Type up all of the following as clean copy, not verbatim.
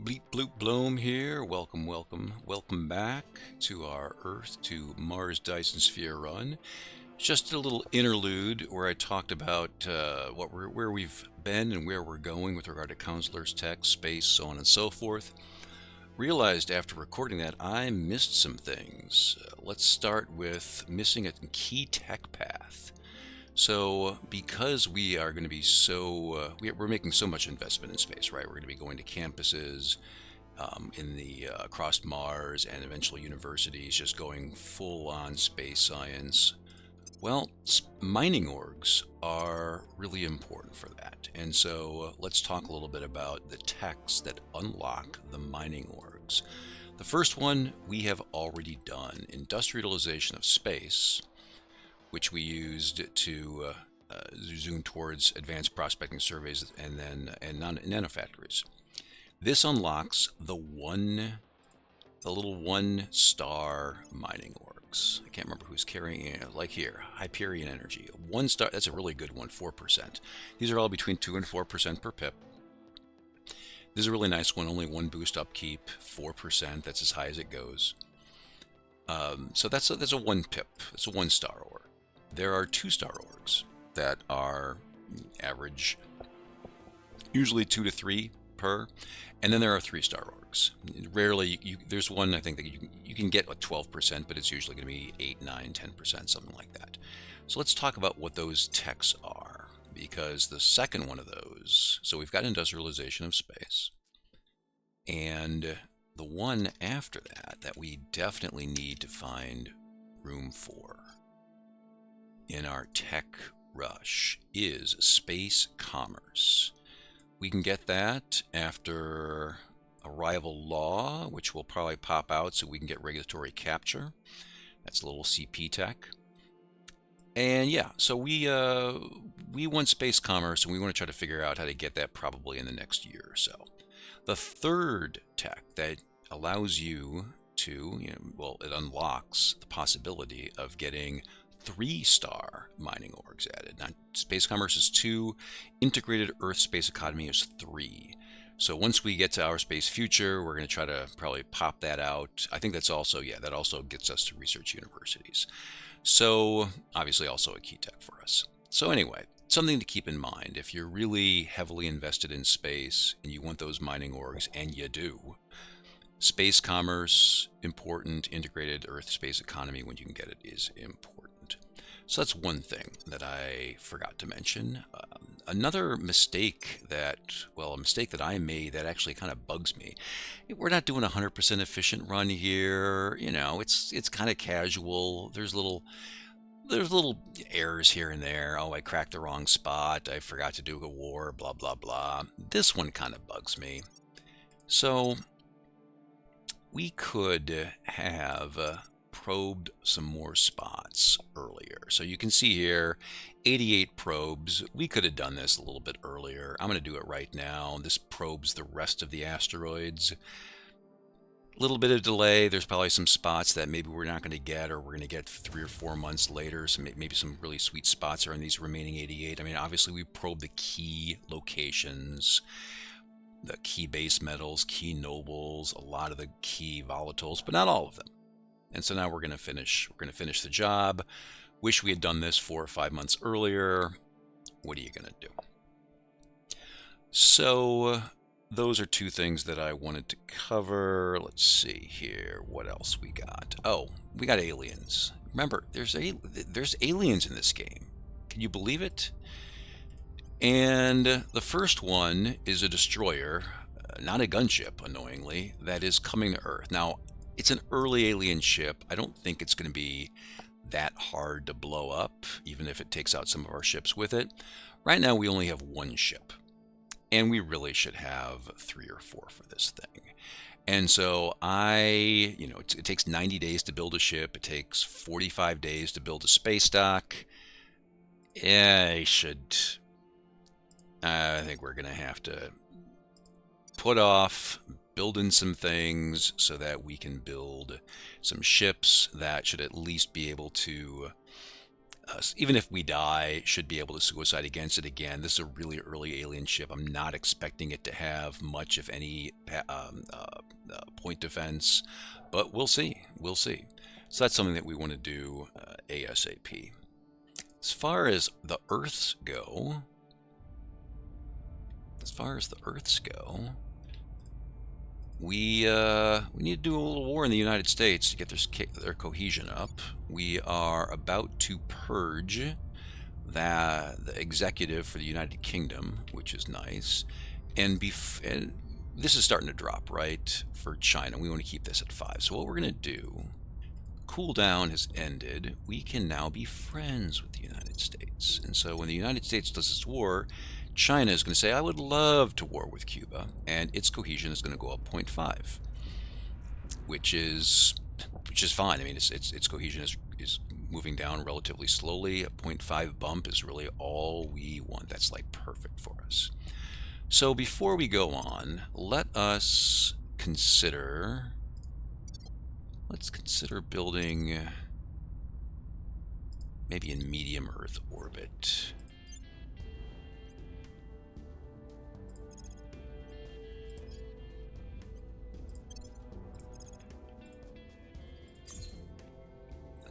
Bleep bloop bloom here. Welcome back to our Earth to Mars Dyson Sphere run. Just a little interlude where I talked about where we've been and where we're going with regard to counselors, tech, space, so on and so forth. Realized after recording that I missed some things. Let's start with missing a key tech path. So, because we are going to be we're making so much investment in space, right? We're going to be going to campuses in the across Mars and eventually universities, just going full on space science. Well, mining orgs are really important for that. And so, let's talk a little bit about the techs that unlock the mining orgs. The first one we have already done: industrialization of space, which we used to zoom towards advanced prospecting surveys and nanofactories. This unlocks the little 1-star mining orgs. I can't remember who's carrying it. Like here, Hyperion Energy, 1-star. That's a really good one, 4%. These are all between 2 and 4% per pip. This is a really nice one, only 1 boost upkeep, 4%. That's as high as it goes. So that's a 1 pip. It's a 1-star org. There are 2-star orgs that are average, usually 2 to 3 per, and then there are 3-star orgs. Rarely, there's one I think that you can get 12%, but it's usually going to be 8, 9, 10%, something like that. So let's talk about what those techs are, because the second one of those, so we've got industrialization of space, and the one after that we definitely need to find room for in our tech rush is space commerce. We can get that after arrival law, which will probably pop out so we can get regulatory capture. That's a little CP tech. And yeah, so we want space commerce, and we want to try to figure out how to get that probably in the next year or so. The third tech that allows you to, it unlocks the possibility of getting 3-star mining orgs added. Now, space commerce is 2, integrated Earth space economy is 3. So once we get to our space future, we're going to try to probably pop that out. I think that's also, that also gets us to research universities. So obviously also a key tech for us. So anyway, something to keep in mind if you're really heavily invested in space and you want those mining orgs, and you do. Space commerce, important. Integrated Earth space economy, when you can get it, is important. So that's one thing that I forgot to mention. Another mistake that I made that actually kind of bugs me. We're not doing a 100% efficient run here. It's kind of casual. There's little errors here and there. Oh, I cracked the wrong spot. I forgot to do a war, blah, blah, blah. This one kind of bugs me. So we could have probed some more spots earlier. So you can see here, 88 probes. We could have done this a little bit earlier. I'm going to do it right now. This probes the rest of the asteroids. A little bit of delay. There's probably some spots that maybe we're not going to get, or we're going to get 3 or 4 months later. So maybe some really sweet spots are in these remaining 88. I mean, obviously we probed the key locations, the key base metals, key nobles, a lot of the key volatiles, but not all of them. And so now we're going to finish the job. Wish we had done this 4 or 5 months earlier. What are you going to do? So those are 2 things that I wanted to cover. Let's see here. What else we got? Oh, we got aliens. Remember, there's aliens in this game. Can you believe it? And the first one is a destroyer, not a gunship, annoyingly, that is coming to Earth. Now, it's an early alien ship. I don't think it's going to be that hard to blow up, even if it takes out some of our ships with it. Right now, we only have 1 ship, and we really should have 3 or 4 for this thing. And so it takes 90 days to build a ship. It takes 45 days to build a space dock. I think we're going to have to put off building some things so that we can build some ships that should at least be able to even if we die, should be able to suicide against it again. This is a really early alien ship. I'm not expecting it to have much, if any, point defense, but we'll see. We'll see. So that's something that we want to do ASAP. As far as the Earths go, we need to do a little war in the United States to get their cohesion up. We are about to purge the executive for the United Kingdom, which is nice. And this is starting to drop, right, for China. We want to keep this at 5. So what we're going to do, cooldown has ended. We can now be friends with the United States. And so when the United States does this war, China is going to say, I would love to war with Cuba, and its cohesion is going to go up 0.5, which is fine. I mean, its cohesion is moving down relatively slowly. A 0.5 bump is really all we want. That's like perfect for us. So before we go on, let's consider building maybe in medium Earth orbit.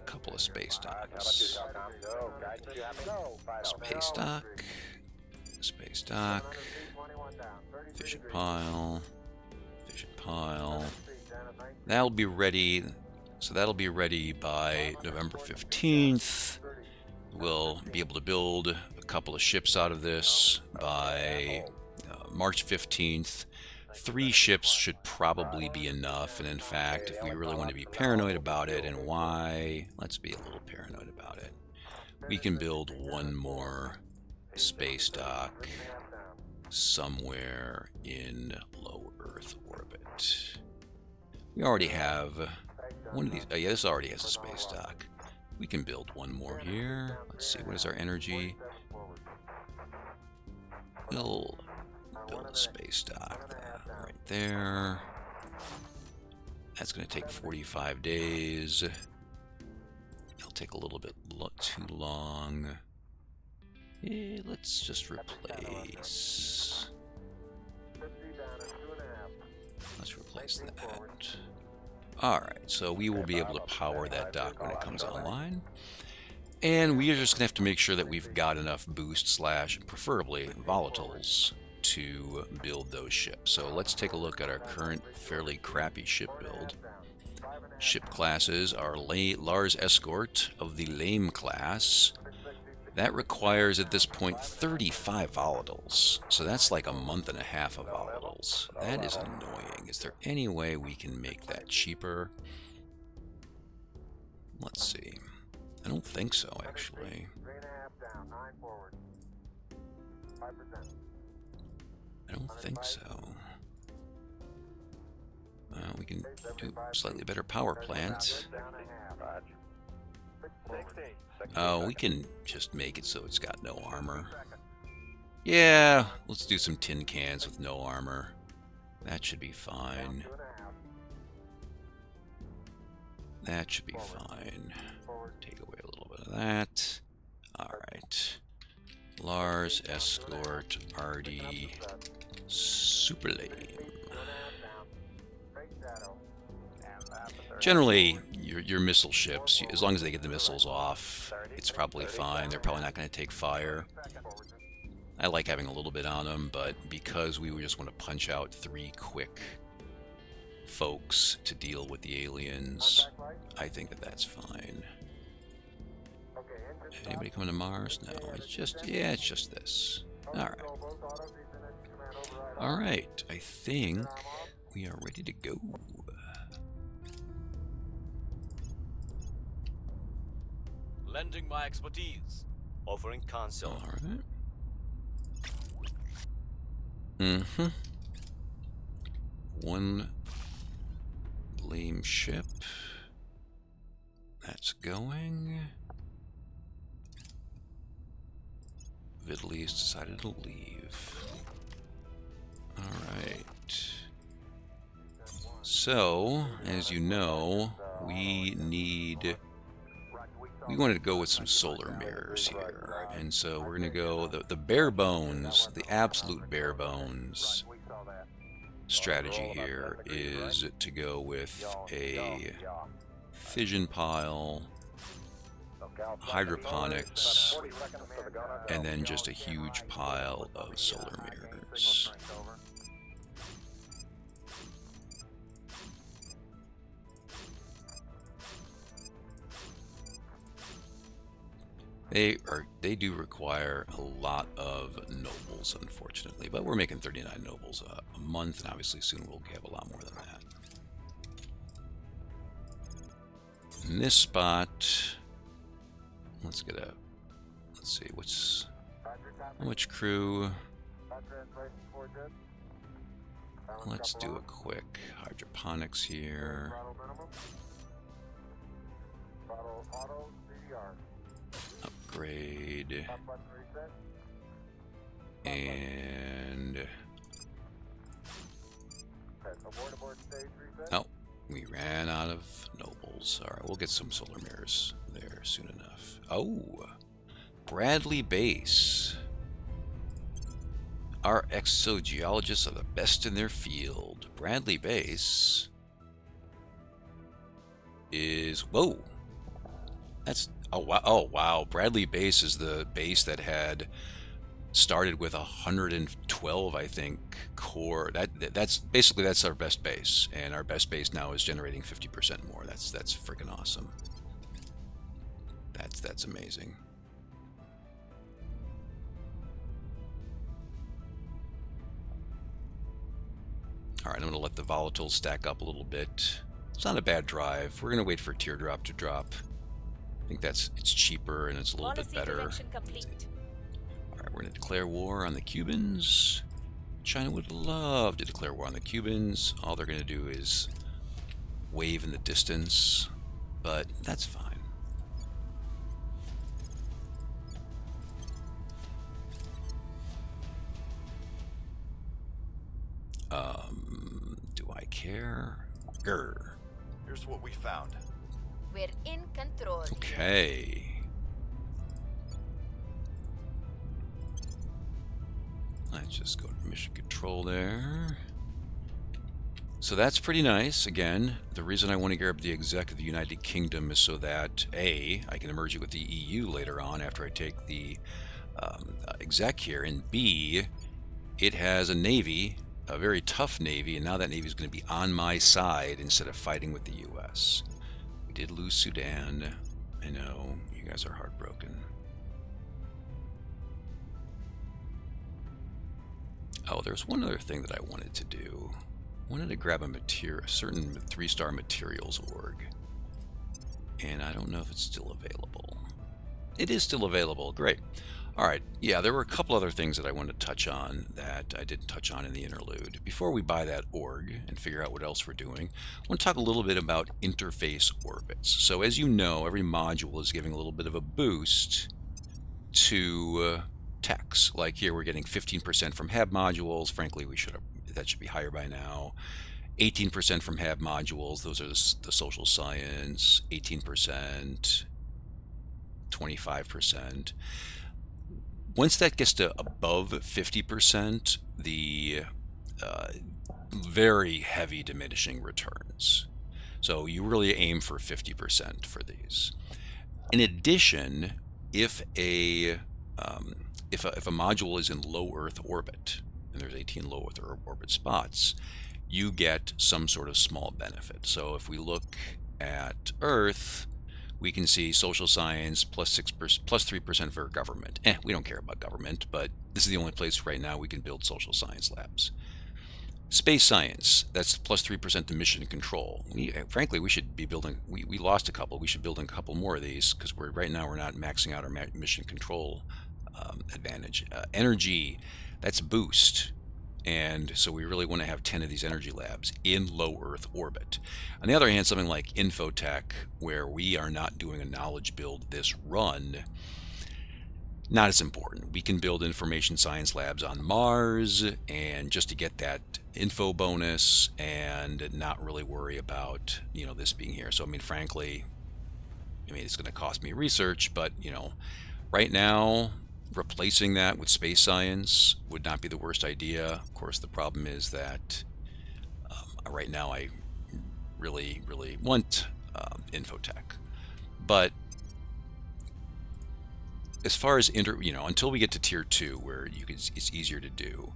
Couple of space docks. Space dock, fission pile. That'll be ready. So that'll be ready by November 15th. We'll be able to build a couple of ships out of this by March 15th. 3 ships should probably be enough, and in fact, if we really want to be paranoid about it, and why, let's be a little paranoid about it. We can build 1 more space dock somewhere in low Earth orbit. We already have one of these. Yeah, this already has a space dock. We can build 1 more here. Let's see, what is our energy? We'll build a space dock right there. That's going to take 45 days. It'll take a little bit too long. Let's just replace. Let's replace that. Alright, so we will be able to power that dock when it comes online. And we are just going to have to make sure that we've got enough boost / preferably volatiles to build those ships. So let's take a look at our current fairly crappy ship build. Ship classes are Lars Escort of the Lame class. That requires at this point 35 volatiles. So that's like a month and a half of volatiles. That is annoying. Is there any way we can make that cheaper? Let's see. I don't think so, actually. I don't think so. We can do a slightly better power plant. Oh, we can just make it so it's got no armor. Yeah, let's do some tin cans with no armor. That should be fine. That should be fine. Take away a little bit of that. Alright. Lars, Escort, Artie, Super Lame. Generally, your missile ships, as long as they get the missiles off, it's probably fine. They're probably not going to take fire. I like having a little bit on them, but because we just want to punch out 3 quick folks to deal with the aliens, I think that that's fine. Anybody coming to Mars? No, it's just, yeah, it's just this. Alright. Alright, I think we are ready to go. Lending my expertise. Offering console. Alright. One lame ship. That's going. Italy's decided to leave. Alright. So, as you know, we need we wanted to go with some solar mirrors here. And so we're going to go the bare bones, the absolute bare bones strategy here is to go with a fission pile, hydroponics, and then just a huge pile of solar mirrors. They do require a lot of nobles, unfortunately, but we're making 39 nobles a month, and obviously soon we'll have a lot more than that. In this spot, let's see, how much crew? Let's do a quick hydroponics here. Upgrade. And oh, we ran out of nobles. All right, we'll get some solar mirrors there soon enough. Oh, Bradley Base. Our exogeologists are the best in their field. Bradley Base is, whoa, that's, oh wow, Bradley Base is the base that had started with 112, I think, core. That's basically, that's our best base, and our best base now is generating 50% more. That's freaking awesome. That's amazing. All right, I'm going to let the volatiles stack up a little bit. It's not a bad drive. We're going to wait for Teardrop to drop. I think it's cheaper and it's a little bit better. All right, we're going to declare war on the Cubans. China would love to declare war on the Cubans. All they're going to do is wave in the distance, but that's fine. Do I care? Grr. Here's what we found. We're in control. Okay. Let's just go to mission control there. So that's pretty nice. Again, the reason I want to gear up the exec of the United Kingdom is so that A, I can merge it with the EU later on after I take the exec here, and B, it has a navy, a very tough navy, and now that navy is going to be on my side instead of fighting with the US. We did lose Sudan. I know, you guys are heartbroken. Oh, there's one other thing that I wanted to do. I wanted to grab a certain 3-star materials org. And I don't know if it's still available. It is still available, great. All right, yeah, there were a couple other things that I wanted to touch on that I didn't touch on in the interlude. Before we buy that org and figure out what else we're doing, I want to talk a little bit about interface orbits. So as you know, every module is giving a little bit of a boost to techs. Like here, we're getting 15% from HAB modules. Frankly, that should be higher by now. 18% from HAB modules. Those are the social science. 18%, 25%. Once that gets to above 50%, the very heavy diminishing returns. So you really aim for 50% for these. In addition, if a module is in low Earth orbit, and there's 18 low Earth orbit spots, you get some sort of small benefit. So if we look at Earth, we can see social science plus 3% for government. We don't care about government, but this is the only place right now we can build social science labs. Space science, that's plus 3% to mission control. Frankly, we should be building, we lost a couple, we should build a couple more of these because right now we're not maxing out our mission control advantage. Energy, that's boost. And so we really want to have 10 of these energy labs in low Earth orbit. On the other hand, something like infotech, where we are not doing a knowledge build this run, not as important. We can build information science labs on Mars, and just to get that info bonus and not really worry about, this being here. So I mean, frankly, I mean, it's going to cost me research, but, you know, right now, replacing that with space science would not be the worst idea. Of course, the problem is that right now I really, really want infotech. But as far as until we get to tier 2, where it's easier to do,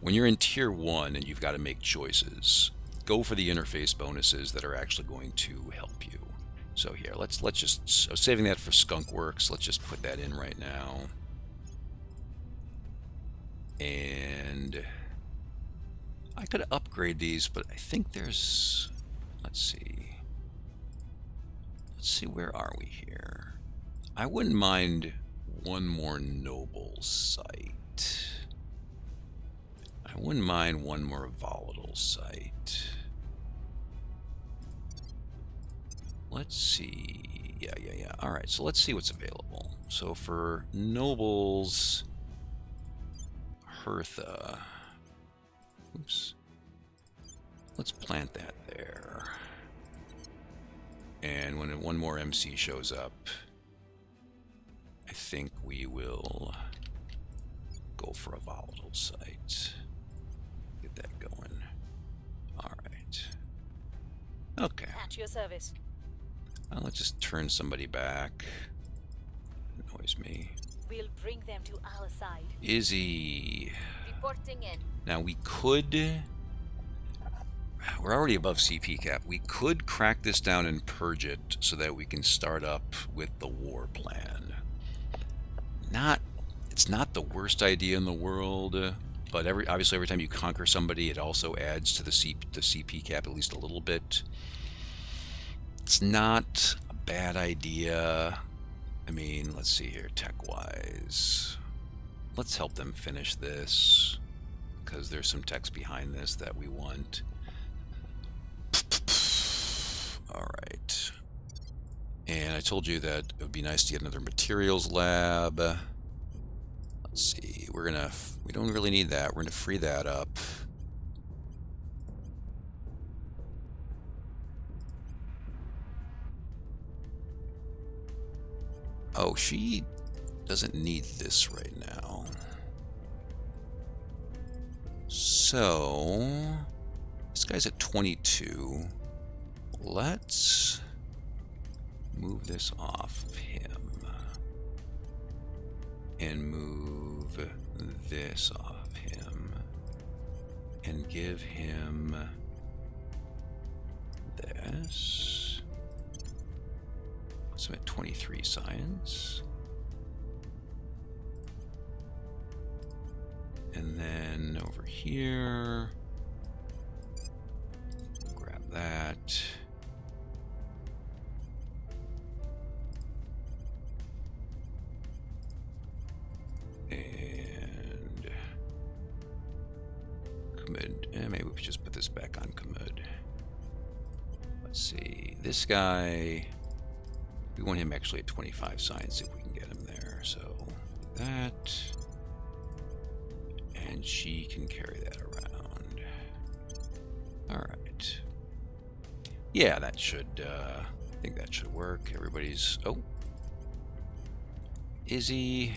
when you're in tier 1 and you've got to make choices, go for the interface bonuses that are actually going to help you. So here, let's just, I was saving that for Skunk Works. Let's just put that in right now. And I could upgrade these, but I think there's, let's see, where are we here? I wouldn't mind one more noble site. I wouldn't mind one more volatile site. Let's see. Yeah. All right, so let's see what's available. So for nobles, Hertha. Oops. Let's plant that there. And when one more MC shows up, I think we will go for a volatile site. Get that going. All right. Okay. At your service. Let's just turn somebody back. Annoys me. We'll bring them to our side. Izzy. Reporting in. Now we could... We're already above CP cap. We could crack this down and purge it so that we can start up with the war plan. It's not the worst idea in the world, but obviously every time you conquer somebody, it also adds to the CP cap at least a little bit. It's not a bad idea. I mean, let's see here, tech-wise. Let's help them finish this, because there's some techs behind this that we want. All right. And I told you that it would be nice to get another materials lab. Let's see, we don't really need that. We're gonna free that up. Oh, she doesn't need this right now. So, this guy's at 22. Let's move this off of him. And move this off of him. And give him this. So I'm at 23 science. And then over here, grab that. And commit, maybe we just put this back on commit. Let's see, this guy, we want him actually at 25 science if we can get him there. So that, and she can carry that around. All right. Yeah, that should, I think that should work. Everybody's, oh, Izzy.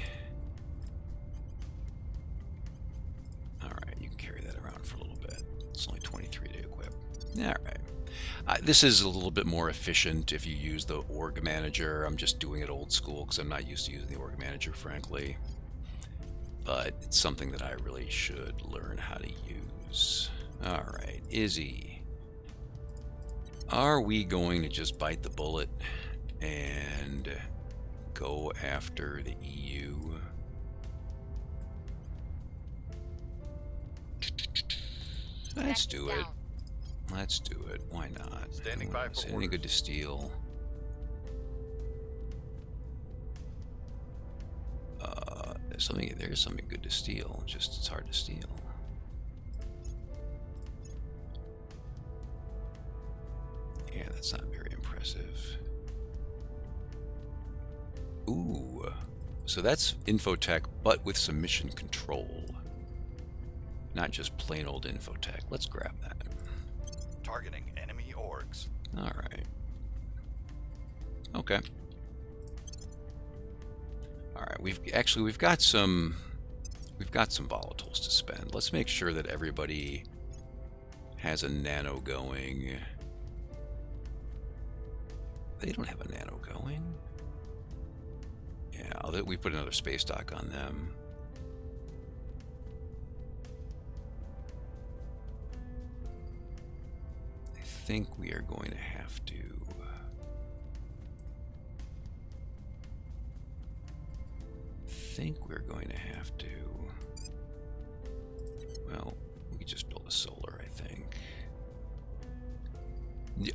All right, you can carry that around for a little bit. It's only 23 to equip. All right. This is a little bit more efficient if you use the org manager. I'm just doing it old school because I'm not used to using the org manager, frankly. But it's something that I really should learn how to use. All right, Izzy. Are we going to just bite the bullet and go after the EU? Let's do it. Let's do it. Why not? Standing by for Anything orders. good to steal? There's something good to steal. Just it's hard to steal. Yeah, that's not very impressive. Ooh, so that's infotech, but with some mission control. Not just plain old infotech. Let's grab that. Targeting enemy orgs. All right. Okay. All right, we've got some volatiles to spend. Let's make sure that everybody has a nano going. They don't have a nano going. Yeah, we put another space dock on them. I think we are going to have to. Well, we could just build a solar, I think.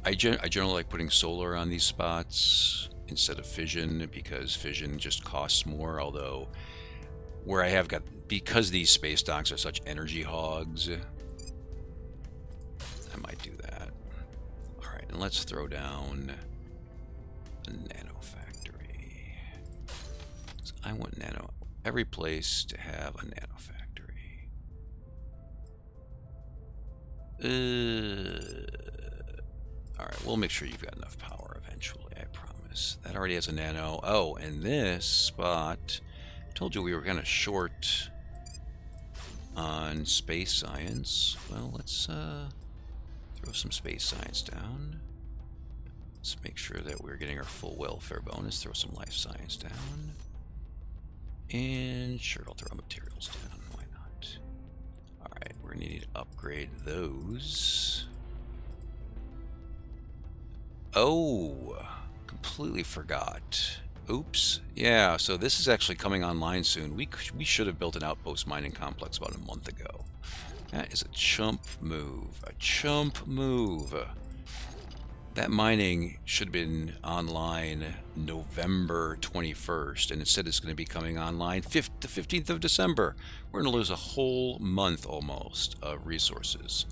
I generally like putting solar on these spots instead of fission because fission just costs more, although where I have got, because these space docks are such energy hogs, I might do that. All right, and let's throw down a nano factory. So I want every place to have a nano factory. All right, we'll make sure you've got enough power eventually, I promise. That already has a nano. Oh, and this spot, I told you we were kind of short on space science. Well, let's throw some space science down. Let's make sure that we're getting our full welfare bonus. Throw some life science down. And sure, I'll throw materials down. Why not? All right, we're going to need to upgrade those. Oh, completely forgot. Oops. Yeah, so this is actually coming online soon. We should have built an outpost mining complex about a month ago. That is a chump move. A chump move. That mining should have been online November 21st, and instead it's going to be coming online the 15th of December. We're going to lose a whole month almost of resources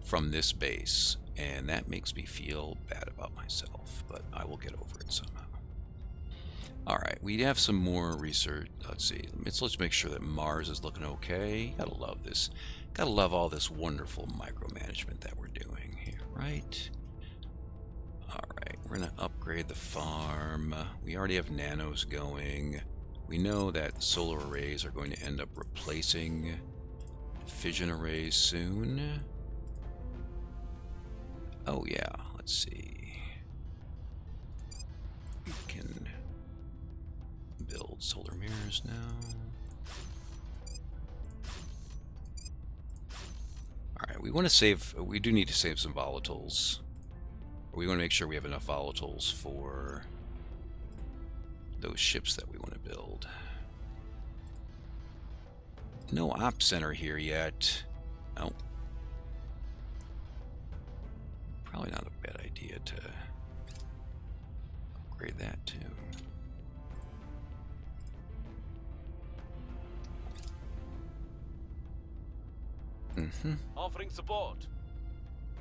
from this base, and that makes me feel bad about myself, but I will get over it somehow. All right, we have some more research. Let's see. Let's make sure that Mars is looking okay. Gotta love this. Gotta love all this wonderful micromanagement that we're doing here, right? All right, we're gonna upgrade the farm. We already have nanos going. We know that solar arrays are going to end up replacing fission arrays soon. Oh yeah, let's see. We can build solar mirrors now. All right, we want to save. We do need to save some volatiles. We want to make sure we have enough volatiles for those ships that we want to build. No op center here yet. Oh. Probably not a bad idea to upgrade that too. Offering support.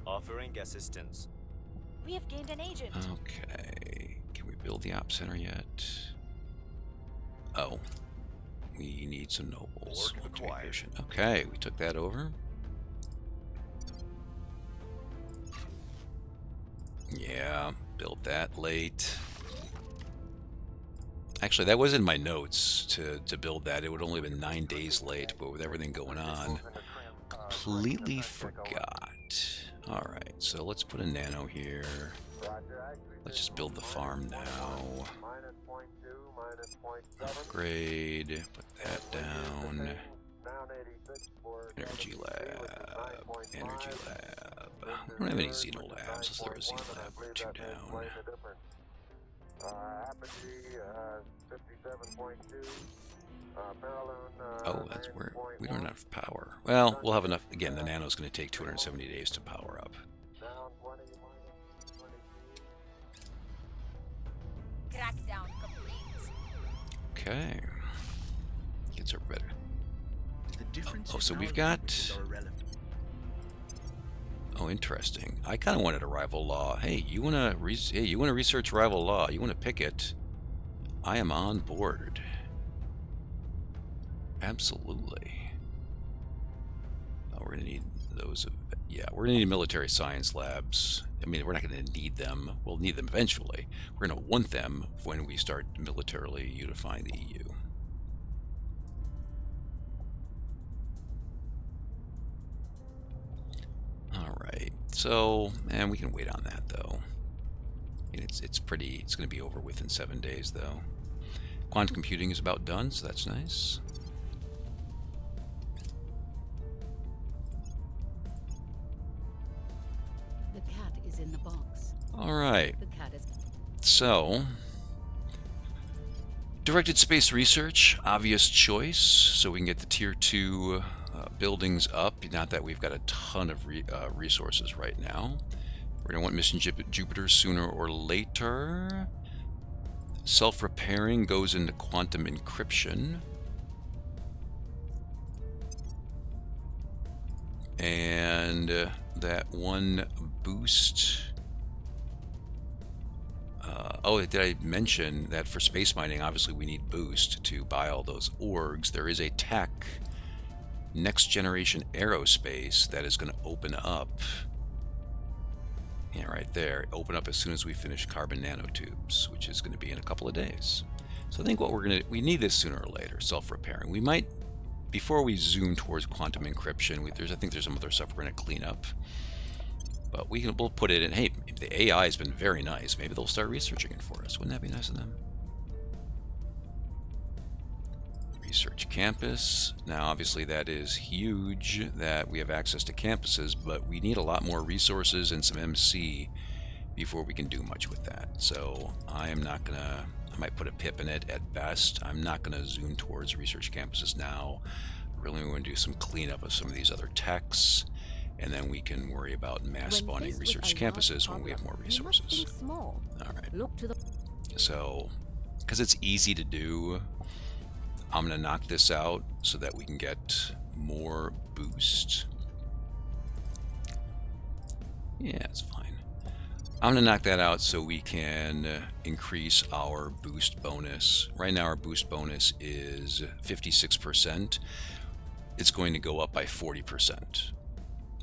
Offering assistance. We have gained an agent. Okay. Can we build the op center yet? Oh. We need some nobles. Board required. Okay, we took that over. Yeah, built that late. Actually, that was in my notes to build that. It would only have been 9 days late, but with everything going on, completely forgot. All right, so let's put a nano here. Let's just build the farm now. Upgrade, put that down. Energy lab, energy lab. We don't have any Xeno labs. Let's throw a Xeno lab or 2 down. Oh, that's where we don't have enough power. Well, we'll have enough. Again, the nano's going to take 270 days to power up. Crackdown complete. Okay. Gets her better. Oh, so we've our got. languages are irrelevant. Oh, interesting. I kind of wanted a rival law. Hey, you want to research rival law? You want to pick it? I am on board. Absolutely. Oh, we're gonna need those. Yeah, we're gonna need military science labs. I mean, we're not gonna need them. We'll need them eventually. We're gonna want them when we start militarily unifying the EU. So, and we can wait on that though. It's going to be over within 7 days though. Quantum computing is about done, so that's nice. The cat is in the box. All right. The cat is. So, directed space research, obvious choice, so we can get the tier 2 buildings up. Not that we've got a ton of resources right now. We're going to want mission Jupiter sooner or later. Self-repairing goes into quantum encryption. And that one boost. Oh, did I mention that for space mining, obviously we need boost to buy all those orgs. There is a tech, next generation aerospace, that is going to open up. Yeah, right there. Open up as soon as we finish carbon nanotubes, which is going to be in a couple of days. So I think what we need this sooner or later, self-repairing. We might, before we zoom towards quantum encryption, I think there's some other stuff we're going to clean up. But we'll put it in. Hey, the AI has been very nice. Maybe they'll start researching it for us. Wouldn't that be nice of them? Research campus. Now, obviously, that is huge that we have access to campuses, but we need a lot more resources and some MC before we can do much with that. So I am not gonna. I might put a pip in it at best. I'm not gonna zoom towards research campuses now. Really, we want to do some cleanup of some of these other techs. And then we can worry about mass spawning research campuses when we have more resources. Small. All right. Look to the. So, because it's easy to do, I'm going to knock this out so that we can get more boost. Yeah, it's fine. I'm going to knock that out so we can increase our boost bonus. Right now our boost bonus is 56%. It's going to go up by 40%.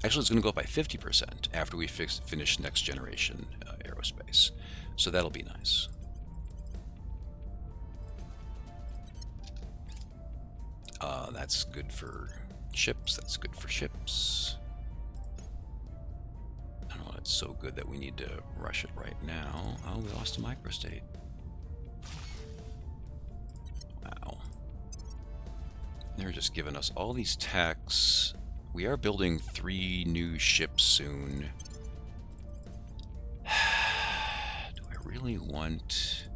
Actually, it's going to go up by 50% after we finish next generation aerospace. So that'll be nice. That's good for ships. That's good for ships. I don't know, it's so good that we need to rush it right now. Oh, we lost a microstate. Wow. They're just giving us all these techs. We are building 3 new ships soon. Do I really want...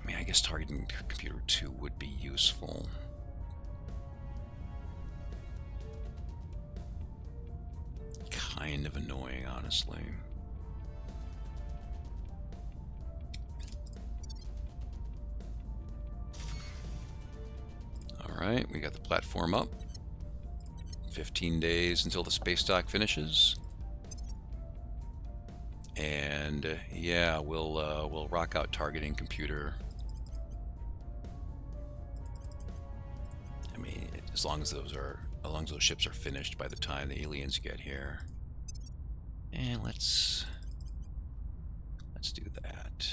I mean, I guess targeting computer 2 would be useful. Kind of annoying, honestly. Alright, we got the platform up. 15 days until the space dock finishes. And yeah, we'll rock out targeting computer. I mean, as long as those ships are finished by the time the aliens get here. And let's do that.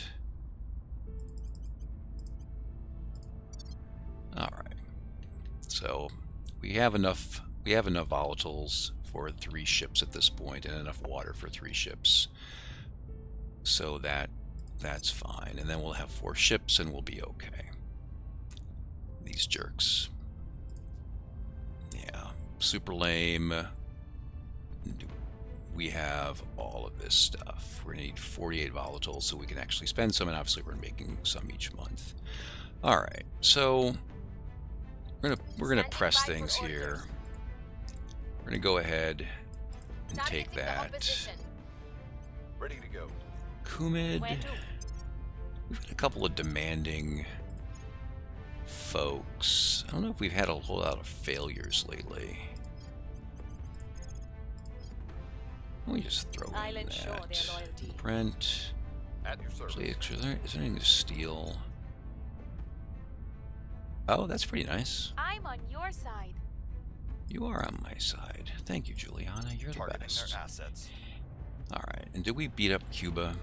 All right. So we have enough volatiles for 3 ships at this point, and enough water for 3 ships. So that's fine. And then we'll have 4 ships and we'll be okay. These jerks. Yeah, super lame. We have all of this stuff. We're gonna need 48 volatiles so we can actually spend some, and obviously we're making some each month. All right, so we're gonna press things here. We're gonna go ahead and take that. Ready to go. Kumid. We've had a couple of demanding folks. I don't know if we've had a whole lot of failures lately. Let me just throw in that. Brent. At your service. Actually, is there anything to steal? Oh, that's pretty nice. I'm on your side. You are on my side. Thank you, Juliana. You're the Targeting best. their assets. Alright, and did we beat up Cuba?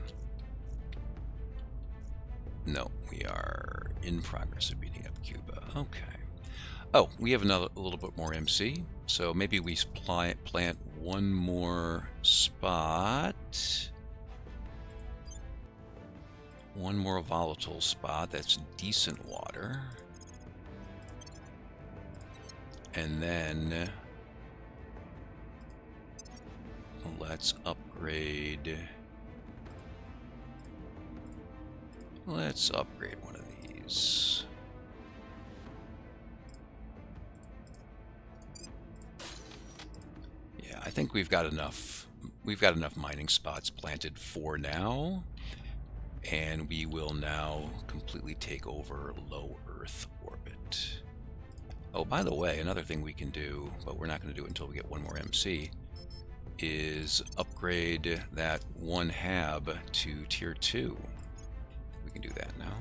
No, we are in progress of beating up Cuba. Okay. Oh, we have a little bit more MC. So maybe we plant one more spot. One more volatile spot that's decent water. And then let's upgrade. Let's upgrade one of these. Yeah, I think we've got enough. We've got enough mining spots planted for now. And we will now completely take over low Earth orbit. Oh, by the way, another thing we can do, but we're not going to do it until we get one more MC, is upgrade that one hab to tier 2. We can do that now.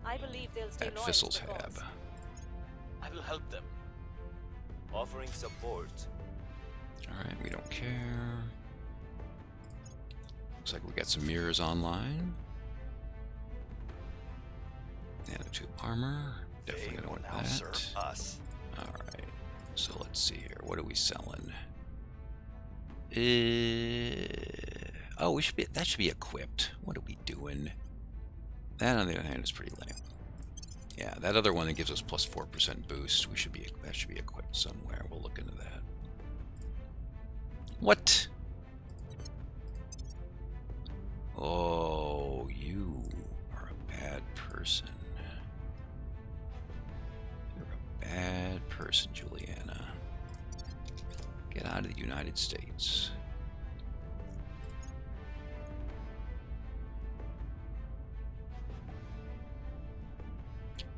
I believe they'll stay At loyal Fissel's to the hab. cause. I will help them. Offering support. Alright, we don't care. Looks like we got some mirrors online. Nanotube armor. Definitely They gonna will want now that. serve us. Alright. So let's see here. What are we selling? Oh, we should be. That should be equipped. What are we doing? That, on the other hand, is pretty lame. Yeah, that other one that gives us plus 4% boost. That should be equipped somewhere. We'll look into that. What? Oh, you are a bad person. You're a bad person, Juliana. Get out of the United States.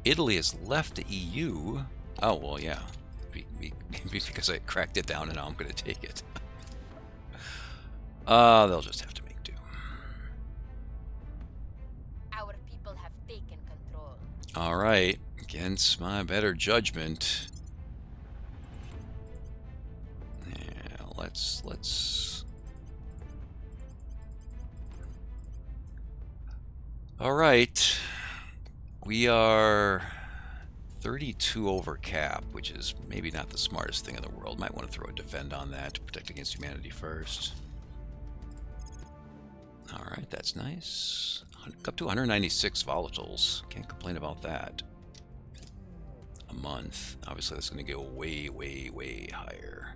Italy has left the EU. Oh, well, yeah. Because I cracked it down and now I'm going to take it. They'll just have to make do. Our people have taken control. All right. Against my better judgment. Yeah, let's... All right. We are 32 over cap, which is maybe not the smartest thing in the world. Might want to throw a defend on that to protect against humanity first. All right, that's nice. Up to 196 volatiles. Can't complain about that. A month. Obviously, that's going to go way, way, way higher.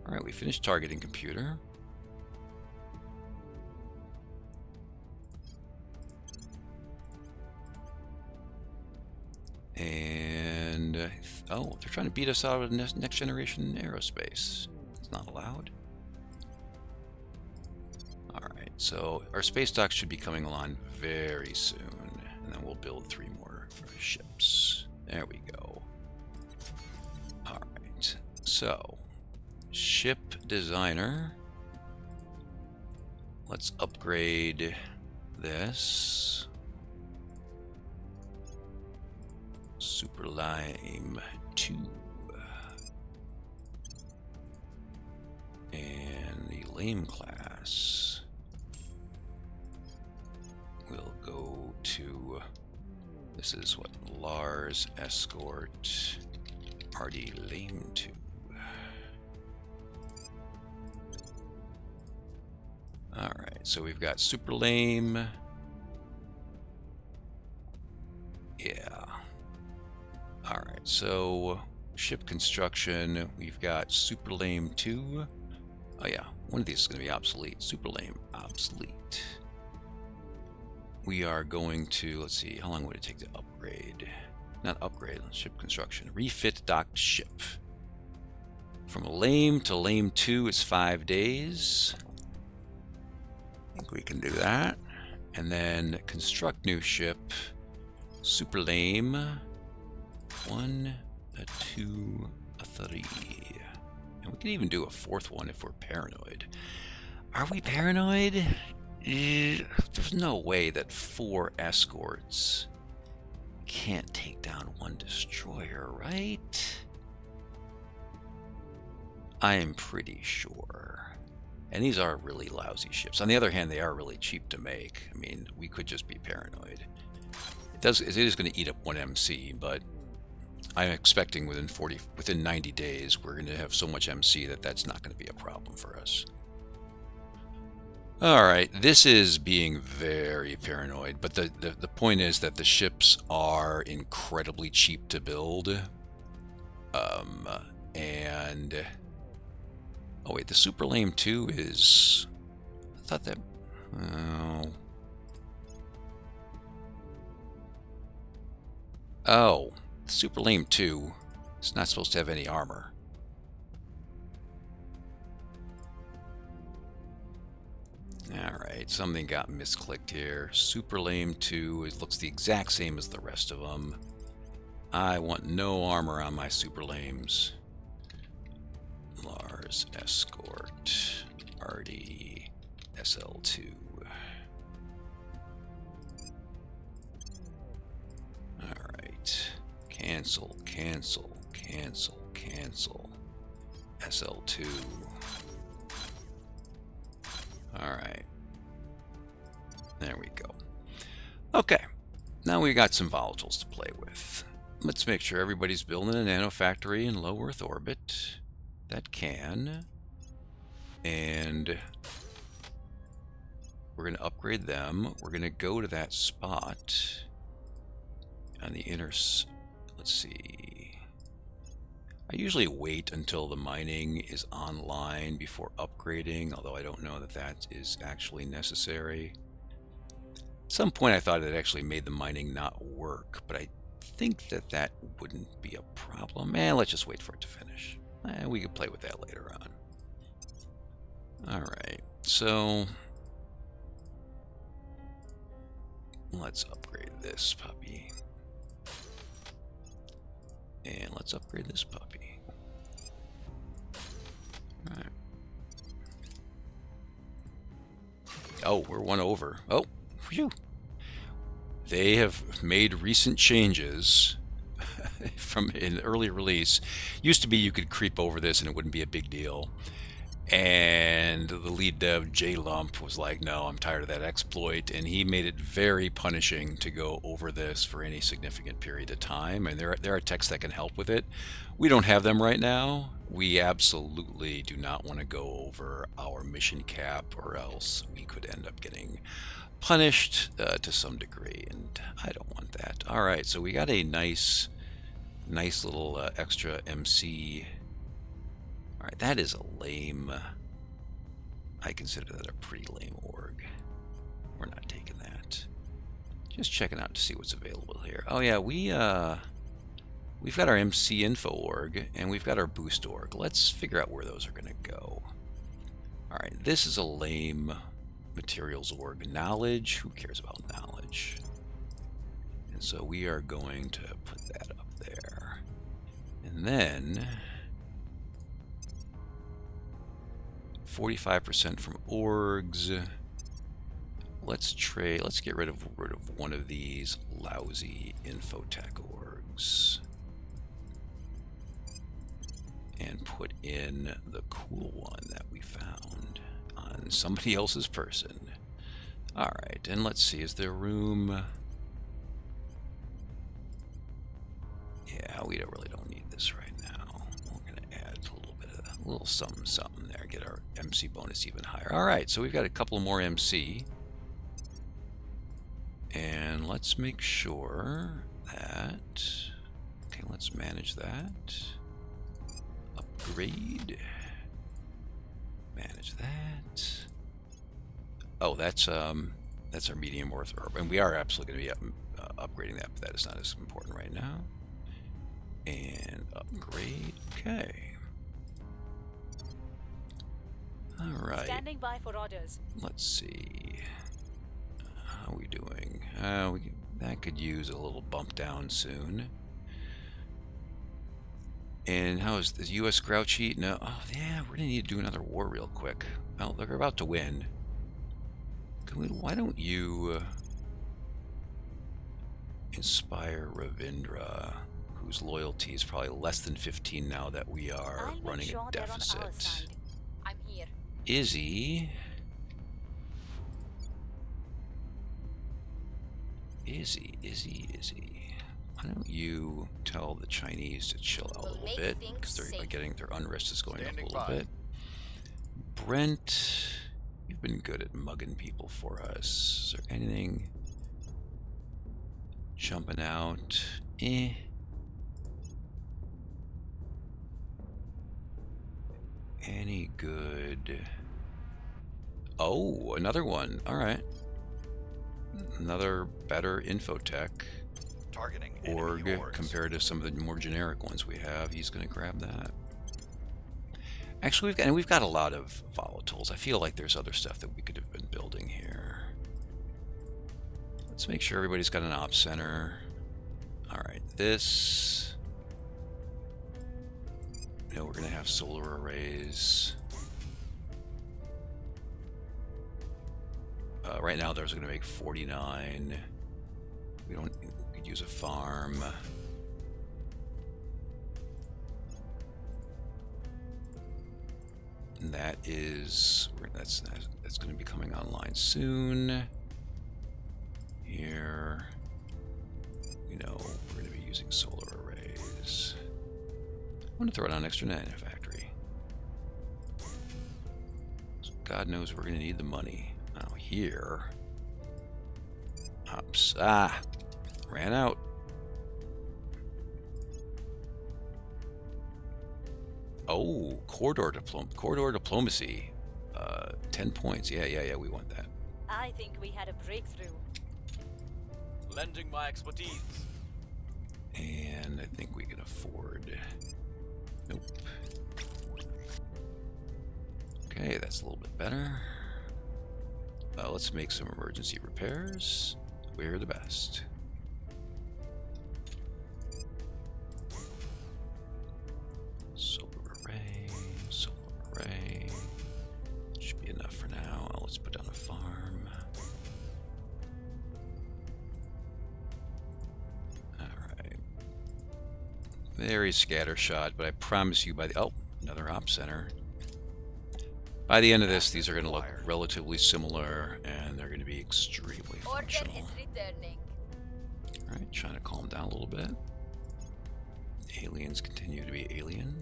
All right, we finished targeting computer. And, oh, they're trying to beat us out of next generation aerospace. It's not allowed. Alright, so our space docks should be coming along very soon. And then we'll build 3 more ships. There we go. Alright, so ship designer. Let's upgrade this. Super Lime 2. And the lame class will go to, this is what, Lars Escort Party Lame 2. Alright, so we've got Super Lame. Yeah. Alright, so ship construction, we've got Super Lame 2. Oh yeah, one of these is going to be obsolete. Super Lame, obsolete. We are going to, let's see, how long would it take to upgrade? Not upgrade, ship construction. Refit docked ship. From Lame to Lame 2 is 5 days. I think we can do that. And then construct new ship. Super Lame. 1, a 2, a 3. And we can even do a 4th one if we're paranoid. Are we paranoid? There's no way that 4 escorts can't take down 1 destroyer, right? I am pretty sure. And these are really lousy ships. On the other hand, they are really cheap to make. I mean, we could just be paranoid. It is going to eat up 1 MC, but I'm expecting within 90 days, we're going to have so much MC that that's not going to be a problem for us. All right, this is being very paranoid, but the point is that the ships are incredibly cheap to build. And oh wait, the Super Lame 2 is, I thought that, oh, the Super Lame 2 is not supposed to have any armor. Alright, something got misclicked here. Super Lame 2, it looks the exact same as the rest of them. I want no armor on my Super Lames. Lars Escort, Artie, SL2. Alright, cancel, cancel, cancel, cancel. SL2. Alright. There we go. Okay. Now we got some volatiles to play with. Let's make sure everybody's building a nanofactory in low Earth orbit. That can. And we're going to upgrade them. We're going to go to that spot on the inner... Let's see. I usually wait until the mining is online before upgrading, although I don't know that that is actually necessary. At some point I thought it actually made the mining not work, but I think that that wouldn't be a problem. Let's just wait for it to finish. We can play with that later on. Alright, so let's upgrade this puppy. And let's upgrade this puppy. All right. Oh, we're one over. Oh, phew. They have made recent changes from an early release. Used to be you could creep over this and it wouldn't be a big deal. And the lead dev, J-Lump, was like, no, I'm tired of that exploit. And he made it very punishing to go over this for any significant period of time. And there are techs that can help with it. We don't have them right now. We absolutely do not want to go over our mission cap, or else we could end up getting punished to some degree. And I don't want that. All right, so we got a nice little extra MC. All right, that is a lame... I consider that a pretty lame org. We're not taking that. Just checking out to see what's available here. Oh yeah, we've got our MC info org, and we've got our boost org. Let's figure out where those are going to go. All right, this is a lame materials org. Knowledge, who cares about knowledge? And so we are going to put that up there. And then... 45% from orgs. Let's get rid of one of these lousy infotech orgs and put in the cool one that we found on somebody else's person. All right, and let's see, is there room? Yeah, we really don't need this right now. We're gonna add a little something there, get our MC bonus even higher. All right, so we've got a couple more MC. And let's make sure that, okay, let's manage that. Upgrade. Manage that. Oh, that's our medium worth, and we are absolutely going to be upgrading that, but that is not as important right now. And upgrade, okay. All right. Standing by for orders. Let's see. How are we doing? That could use a little bump down soon. And how is the U.S. grouchy? No. Oh, yeah, we're gonna need to do another war real quick. Well, they're about to win. Why don't you inspire Ravindra, whose loyalty is probably less than 15 now that we are running a deficit. I'm here. Izzy. Why don't you tell the Chinese to chill out a little Make bit, things because safe. their unrest is going Standing up a little by. bit. Brent, you've been good at mugging people for us. Is there anything jumping out? Any good? Oh, another one. All right. Another better infotech Targeting enemy org hordes. compared to some of the more generic ones we have. He's going to grab that. Actually, we've got a lot of volatiles. I feel like there's other stuff that we could have been building here. Let's make sure everybody's got an ops center. All right, this. No, we're going to have solar arrays. Right now, there's going to make 49. We could use a farm. And that is that's going to be coming online soon. Here, you know, we're going to be using solar arrays. I'm going to throw it on an extra net factory. So God knows we're going to need the money. Now here, ops, ran out. Oh, corridor diplomacy. 10 points. Yeah, we want that. I think we had a breakthrough. Lending my expertise. And I think we can afford. Nope. Okay, that's a little bit better. Let's make some emergency repairs. We're the best. Solar array. Should be enough for now. Let's put down a farm. Alright. Very scattershot, but I promise you by the... Oh, another op center. By the end of this, these are going to look relatively similar, and they're going to be extremely Order functional. is returning. Alright, trying to calm down a little bit. Aliens continue to be alien.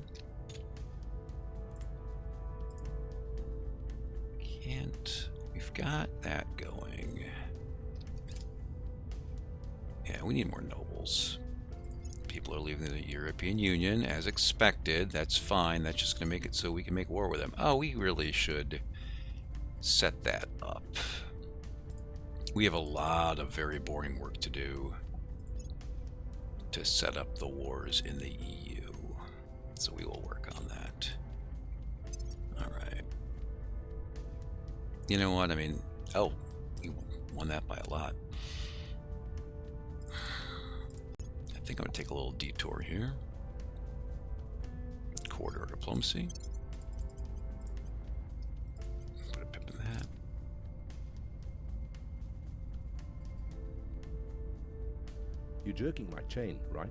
We've got that going. Yeah, we need more nobles. People are leaving the European Union as expected. That's fine. That's just going to make it so we can make war with them. Oh, we really should set that up. We have a lot of very boring work to do to set up the wars in the EU. So we will work on that. All right. You know what? I mean, oh, we won that by a lot. I think I'm going to take a little detour here. Corridor diplomacy. Put a pip in that. You're jerking my chain, right?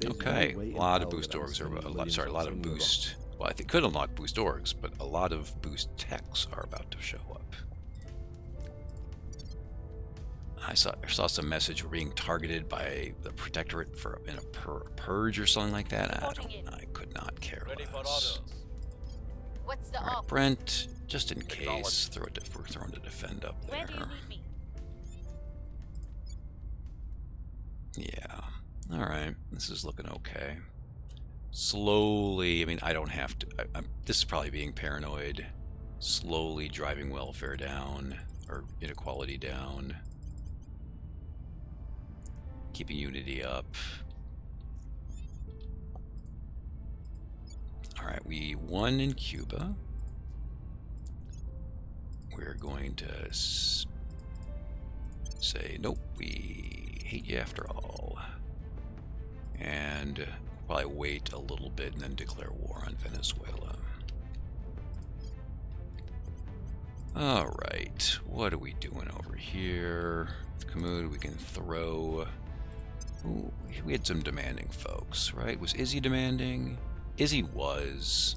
There's Okay, no way a in lot of hell boost that I'm orgs, spending or a millions lot of on some boost. Well, I think could unlock boost orgs, but a lot of boost techs are about to show up. I saw some message we're being targeted by the Protectorate for in a purge or something like that. I could not care Ready for less. orders. What's the All right, op? Brent, just in case, Acknowledged. we're throwing to defend up Where there. do you need me? Yeah. All right. This is looking okay. Slowly, I mean, I don't have to. This is probably being paranoid. Slowly driving welfare down, or inequality down. Keeping unity up. All right, we won in Cuba. We're going to say, nope, we hate you after all. And probably wait a little bit and then declare war on Venezuela. All right, what are we doing over here? Commode, we can throw. Ooh, we had some demanding folks, right? Was Izzy demanding? Izzy was.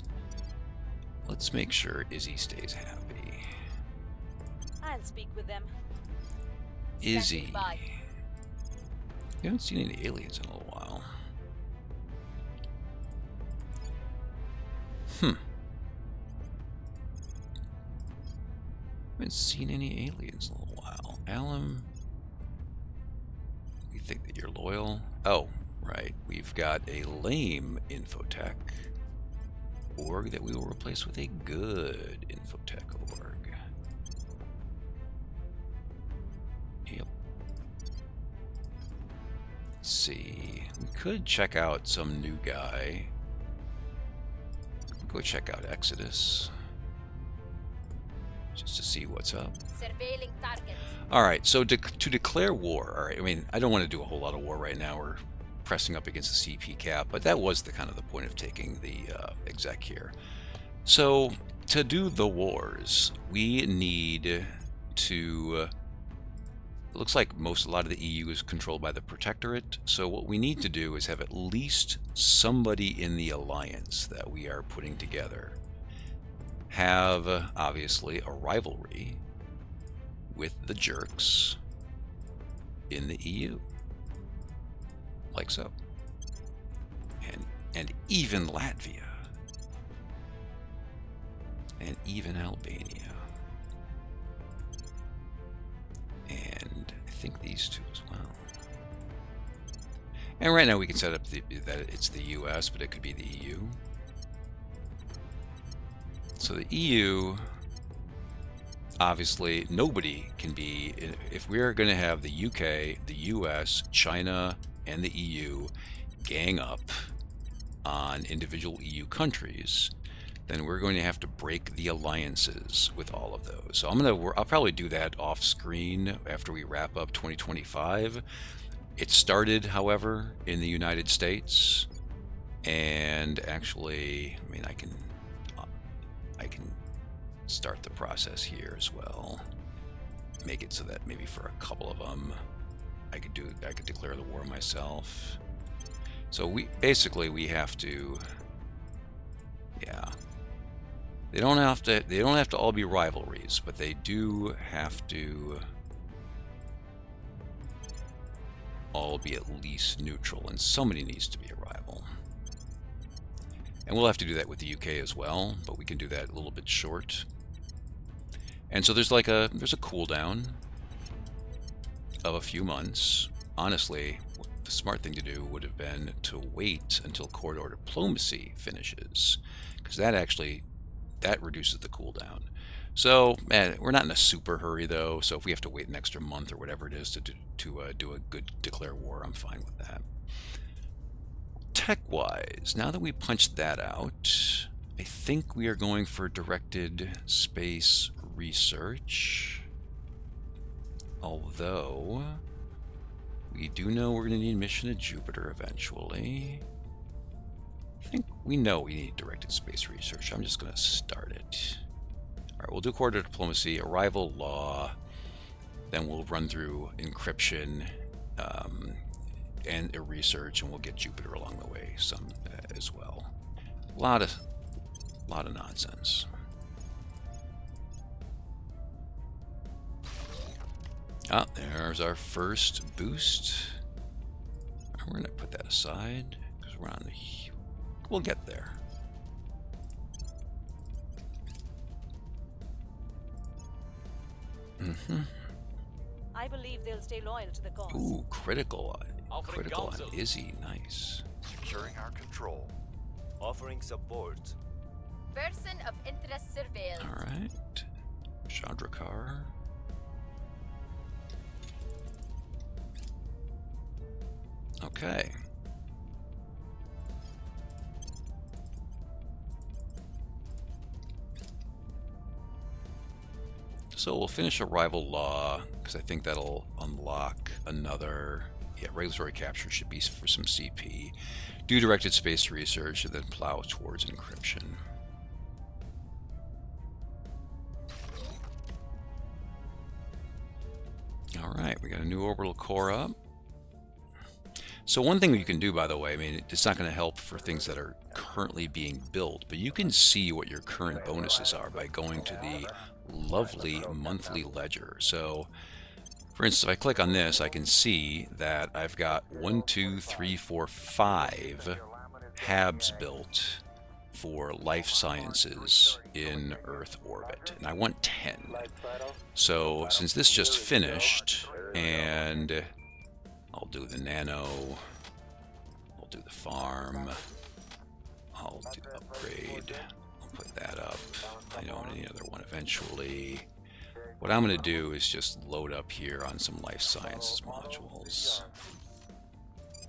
Let's make sure Izzy stays happy. I'll speak with them. Izzy. Standing by. We haven't seen any aliens in a little while. Haven't seen any aliens in a little while. Alum, we think that you're loyal. Oh, right. We've got a lame infotech org that we will replace with a good infotech org. Yep. Let's see. We could check out some new guy. Go check out Exodus. Just to see what's up. Surveilling target. Alright, so to declare war, alright, I mean, I don't want to do a whole lot of war right now. We're pressing up against the CP cap, but that was the kind of the point of taking the exec here. So, to do the wars, we need to... It looks like a lot of the EU is controlled by the Protectorate, so what we need to do is have at least somebody in the alliance that we are putting together have, obviously, a rivalry with the jerks in the EU. Like so. And even Latvia. And even Albania. And I think these two as well. And right now we can set up that it's the US, but it could be the EU. So the EU, obviously, nobody can be, if we're going to have the UK, the US, China, and the EU gang up on individual EU countries, then we're going to have to break the alliances with all of those. So I'll probably do that off screen after we wrap up 2025. It started, however, in the United States, and actually, I mean, I can start the process here as well. Make it so that maybe for a couple of them, I could declare the war myself. So we have to, yeah. They don't have to all be rivalries, but they do have to all be at least neutral, and somebody needs to be a rival. And we'll have to do that with the UK as well, but we can do that a little bit short. And so there's a cooldown of a few months. Honestly, the smart thing to do would have been to wait until corridor diplomacy finishes, because that reduces the cooldown. So we're not in a super hurry though. So if we have to wait an extra month or whatever it is to do a good declare war, I'm fine with that. Tech-wise, now that we punched that out, I think we are going for directed space research. Although, we do know we're going to need mission to Jupiter eventually. I think we know we need directed space research. I'm just going to start it. Alright, we'll do corridor diplomacy, arrival law, then we'll run through encryption, and a research, and we'll get Jupiter along the way some as well. A lot of nonsense. Ah, there's our first boost. We're gonna put that aside because we're on the. We'll get there. I believe they'll stay loyal to the cause. Ooh, critical Offering on counsel. Izzy, nice. Securing our control. Offering support. Person of interest surveilled. All right, Chandrakar. Okay. So we'll finish arrival law, because I think that'll unlock another, regulatory capture should be for some CP. Do directed space research, and then plow towards encryption. Alright, we got a new orbital core up. So one thing you can do, by the way, I mean, it's not going to help for things that are currently being built, but you can see what your current bonuses are by going to the lovely monthly ledger. So For instance, if I click on this, I can see that I've got 1, 2, 3, 4, 5 HABs built for life sciences in Earth orbit, and I want 10. So since this just finished, and I'll do the nano, I'll do the farm, I'll do upgrade, I'll put that up. I know any other one eventually. What I'm going to do is just load up here on some life sciences modules,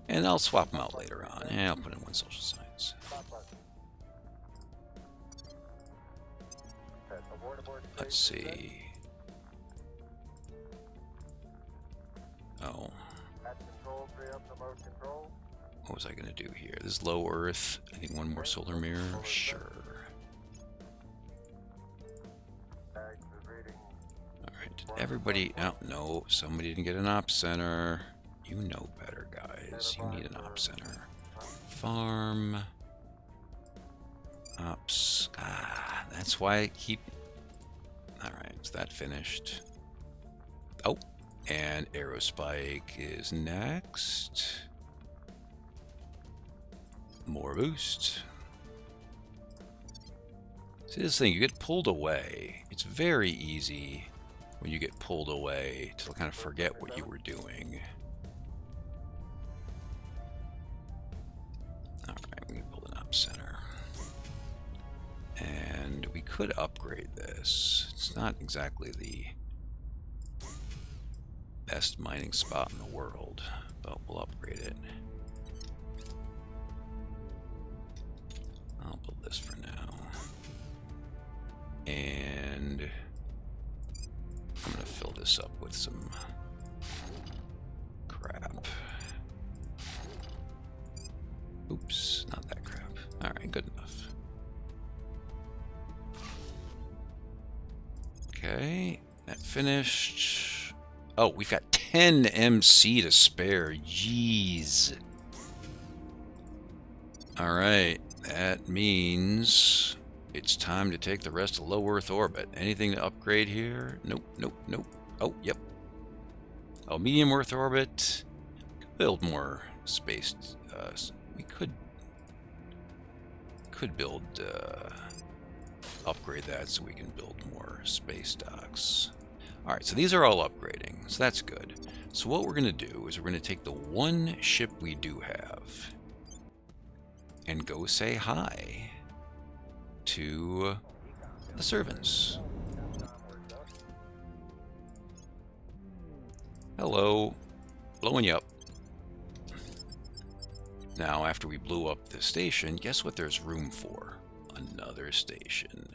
and I'll swap them out later on, and I'll put in one social science. Let's see. Oh. What was I going to do here? This is low Earth. I think one more solar mirror. Sure. Alright, did everybody... Oh, no, somebody didn't get an ops center. You know better, guys. You need an ops center. Farm. Ops. Ah, that's why I keep... Alright, is that finished? Oh, and Aerospike is next. More boost. See, this thing, you get pulled away. It's very easy when you get pulled away to kind of forget what you were doing. Alright, we can build an up center. And we could upgrade this. It's not exactly the best mining spot in the world, but we'll upgrade it. I'll build this for now. And I'm going to fill this up with some crap. Oops, not that crap. Alright, good enough. Okay, that finished. Oh, we've got 10 MC to spare. Jeez. Alright, that means it's time to take the rest of low Earth orbit. Anything to upgrade here? Nope, nope, nope. Oh, yep. Oh, medium Earth orbit. Build more space. We could build, upgrade that so we can build more space docks. Alright, so these are all upgrading, so that's good. So what we're going to do is we're going to take the one ship we do have and go say hi to the servants. Hello. Blowing you up. Now, after we blew up the station, guess what there's room for? Another station.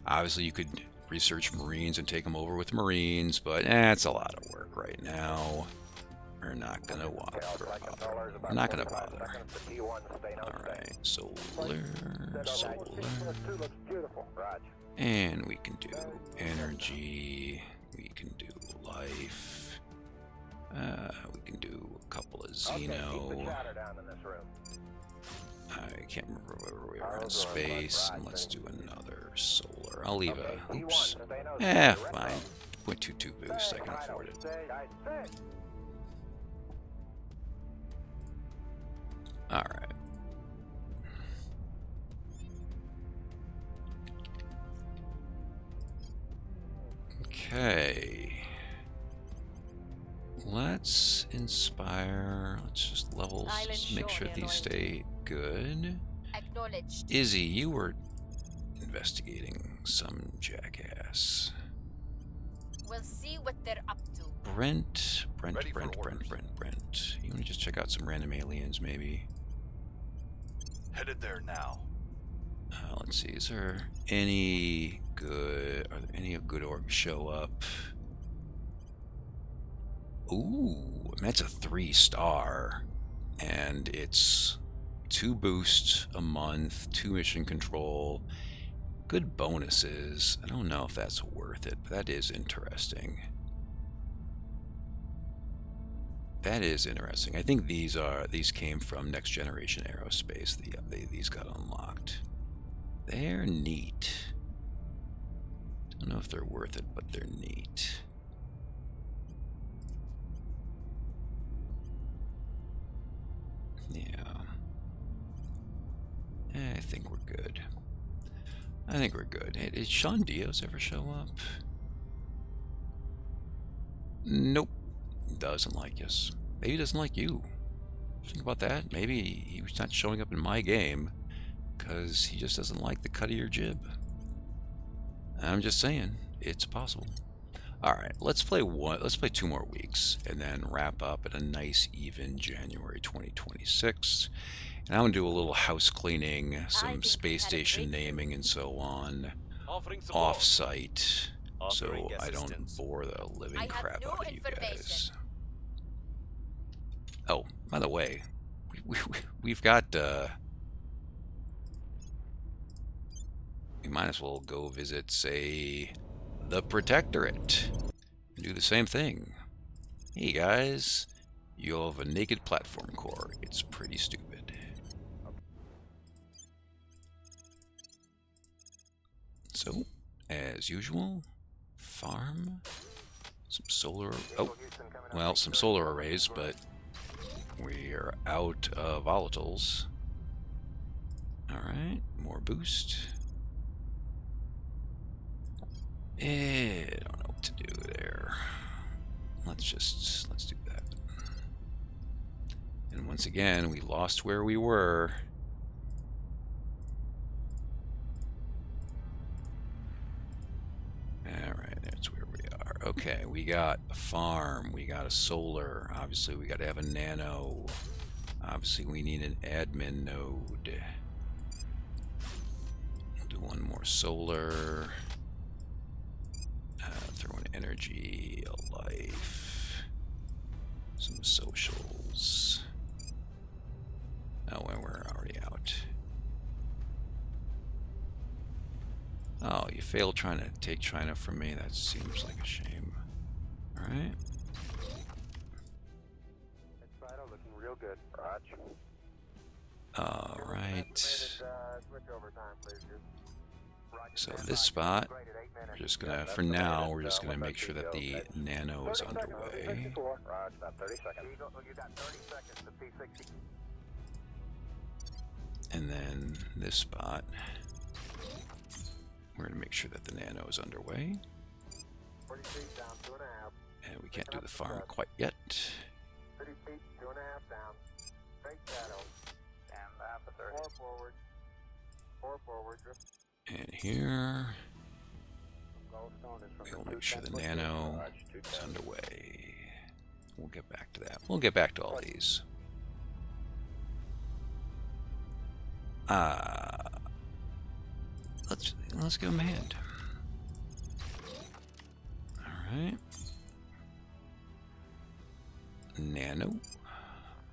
Obviously, you could research Marines and take them over with Marines, but it's a lot of work right now. We're not gonna bother. We're not gonna bother. Alright, solar. And we can do energy. We can do life. We can do a couple of Xeno. I can't remember where we are in space. And let's do another solar. I'll leave a... Oops. Fine. 0.22 boost. I can afford it. Alright. Okay. Let's inspire. Let's just level. Make sure these stay good. Acknowledged. Izzy, you were investigating some jackass. We'll see what they're up to. Brent. You want to just check out some random aliens, maybe? Headed there now. Let's see. Is there any good? Are there any good orbs show up? Ooh, that's a 3-star, and it's 2 boosts a month, 2 mission control, good bonuses. I don't know if that's worth it, but that is interesting. That is interesting. I think these came from Next Generation Aerospace. These got unlocked. They're neat. Don't know if they're worth it, but they're neat. Yeah. I think we're good. I think we're good. Hey, did Sean Diaz ever show up? Nope. Doesn't like us. Maybe he doesn't like you. Think about that. Maybe he was not showing up in my game because he just doesn't like the cut of your jib. I'm just saying, it's possible. All right, let's play 2 more weeks and then wrap up at a nice even January 2026. And I'm gonna do a little house cleaning, some think space we've had a station breakthrough. naming and so on, Offering support. off-site, so Offering I don't assistance. bore the living I have crap new out of you guys. information. Oh, by the way, we've got we might as well go visit, say, the Protectorate and do the same thing. Hey guys, you have a naked platform core. It's pretty stupid. So, as usual, farm some solar. Oh, well, some solar arrays, but we are out of volatiles. All right, more boost. I don't know what to do there. Let's do that. And once again, we lost where we were. All right, that's where we are. Okay, we got a farm, we got a solar. Obviously, we got to have a nano. Obviously, we need an admin node. We'll do one more solar. Throw in energy, a life, some socials. Oh, and we're already out. Oh, you failed trying to take China from me. That seems like a shame. All right. Looking real good. Roger. All right. So this spot, we're just gonna, for now, we're just gonna make sure that the nano is underway. And then this spot, we're gonna make sure that the nano is underway. And we can't do the farm quite yet. 30 feet, 2.5 down. Straight shadow. And half a 30. 4 forward. 4 forward. And here, we'll make sure the nano is underway. We'll get back to that. We'll get back to all these. Let's give him a hand. All right. Nano.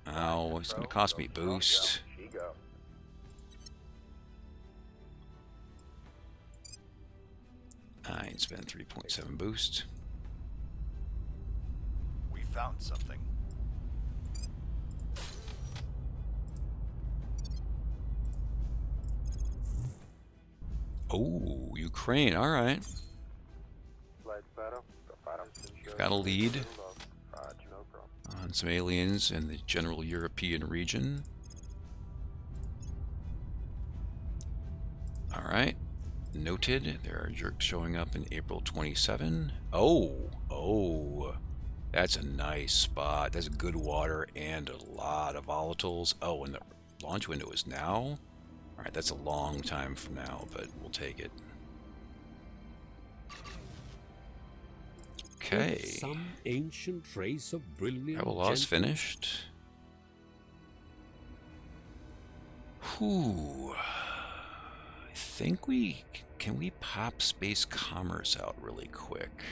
Oh, it's gonna cost me boost. I ain't spent 3.7 boost. We found something. Oh, Ukraine. All right. You've got a lead on some aliens in the general European region. All right. Noted. There are jerks showing up in April 27. Oh. That's a nice spot. That's good water and a lot of volatiles. Oh, and the launch window is now? All right, that's a long time from now, but we'll take it. Okay. Some ancient race of brilliant Travel loss gentlemen. finished. Whew. I think can we pop space commerce out really quick?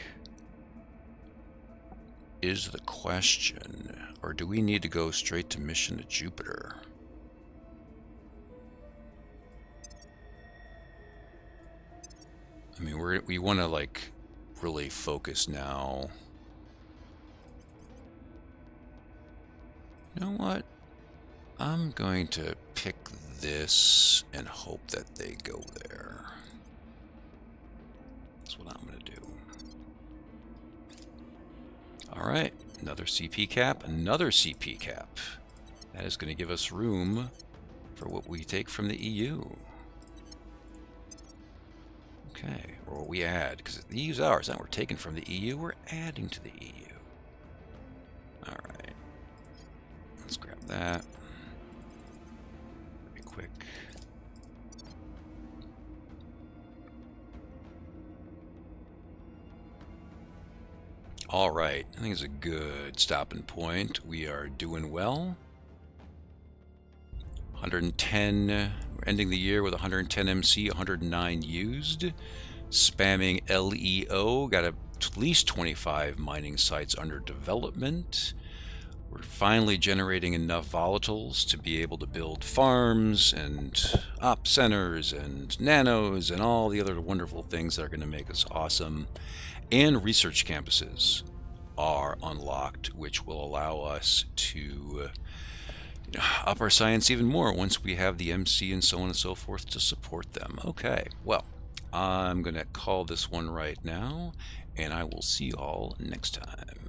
Is the question. Or do we need to go straight to mission to Jupiter? I mean, we want to like really focus now. You know what? I'm going to pick this and hope that they go there. That's what I'm going to do. All right, another CP cap, another CP cap. That is going to give us room for what we take from the EU. Okay, or what we add, because the EU's ours. Now we're taking from the EU, we're adding to the EU. Alright. Let's grab that. Very quick. Alright, I think it's a good stopping point. We are doing well. 110, we're ending the year with 110 MC, 109 used. Spamming LEO, got at least 25 mining sites under development. We're finally generating enough volatiles to be able to build farms and op centers and nanos and all the other wonderful things that are going to make us awesome. And research campuses are unlocked, which will allow us to up our science even more once we have the MC and so on and so forth to support them. Okay, well, I'm going to call this one right now, and I will see you all next time.